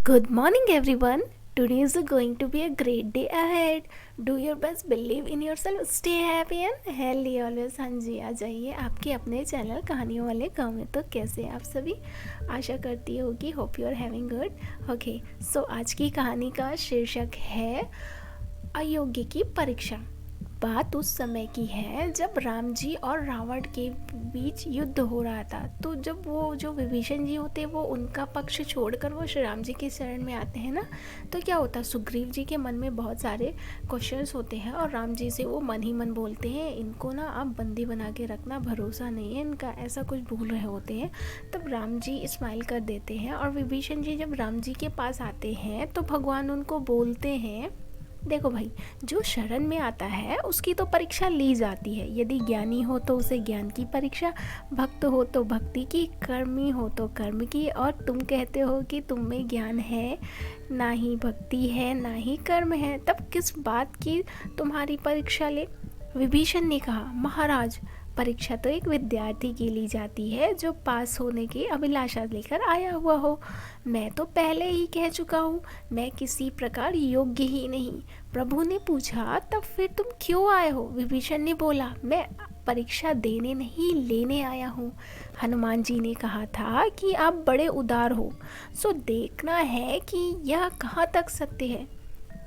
Good morning, everyone. Today is going to be a great day ahead. Do your best, believe in yourself, stay happy and healthy always. हाँ जी, आ जाइए आपके अपने channel कहानियों वाले गाँव में। तो कैसे आप सभी, आशा करती होगी hope you are having good. Okay, so आज की कहानी का शीर्षक है अयोग्य की परीक्षा। बात उस समय की है जब राम जी और रावण के बीच युद्ध हो रहा था। तो जब वो जो विभीषण जी होते हैं वो उनका पक्ष छोड़कर वो श्री राम जी के शरण में आते हैं ना, तो क्या होता है, सुग्रीव जी के मन में बहुत सारे क्वेश्चंस होते हैं और राम जी से वो मन ही मन बोलते हैं, इनको ना आप बंदी बना के रखना, भरोसा नहीं है इनका, ऐसा कुछ भूल रहे होते हैं। तब राम जी स्माइल कर देते हैं और विभीषण जी जब राम जी के पास आते हैं तो भगवान उनको बोलते हैं, देखो भाई, जो शरण में आता है उसकी तो परीक्षा ली जाती है। यदि ज्ञानी हो तो उसे ज्ञान की परीक्षा, भक्त हो तो भक्ति की, कर्मी हो तो कर्म की। और तुम कहते हो कि तुम में ज्ञान है, ना ही भक्ति है ना ही कर्म है, तब किस बात की तुम्हारी परीक्षा ले। विभीषण ने कहा, महाराज, परीक्षा तो एक विद्यार्थी की ली जाती है जो पास होने की अभिलाषा लेकर आया हुआ हो। मैं तो पहले ही कह चुका हूँ, मैं किसी प्रकार योग्य ही नहीं। प्रभु ने पूछा, तब फिर तुम क्यों आए हो? विभीषण ने बोला, मैं परीक्षा देने नहीं लेने आया हूँ। हनुमान जी ने कहा था कि आप बड़े उदार हो, सो देखना है कि यह कहाँ तक सत्य है।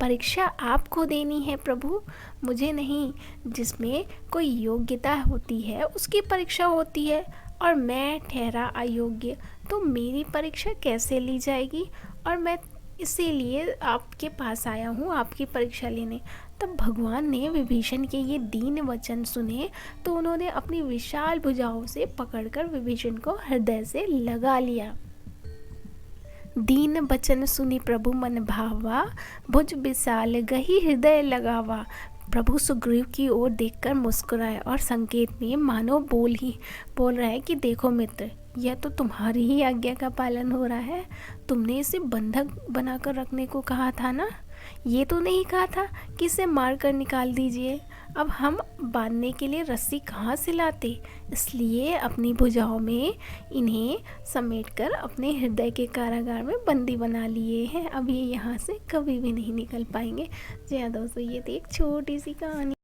परीक्षा आपको देनी है प्रभु, मुझे नहीं। जिसमें कोई योग्यता होती है उसकी परीक्षा होती है, और मैं ठहरा अयोग्य तो मेरी परीक्षा कैसे ली जाएगी? और मैं इसीलिए आपके पास आया हूँ आपकी परीक्षा लेने। तब भगवान ने विभीषण के ये दीन वचन सुने तो उन्होंने अपनी विशाल भुजाओं से पकड़कर विभीषण को हृदय से लगा लिया। दीन बचन सुनी प्रभु मन भावा, भुज विशाल गही हृदय लगावा। प्रभु सुग्रीव की ओर देखकर मुस्कुराए और संकेत में मानो बोल रहा है कि देखो मित्र, यह तो तुम्हारी ही आज्ञा का पालन हो रहा है। तुमने इसे बंधक बनाकर रखने को कहा था ना, ये तो नहीं कहा था कि इसे मार कर निकाल दीजिए। अब हम बांधने के लिए रस्सी कहाँ से लाते? इसलिए अपनी भुजाओं में इन्हें समेटकर अपने हृदय के कारागार में बंदी बना लिए हैं। अब ये यहाँ से कभी भी नहीं निकल पाएंगे। जी हाँ दोस्तों, ये थी एक छोटी सी कहानी।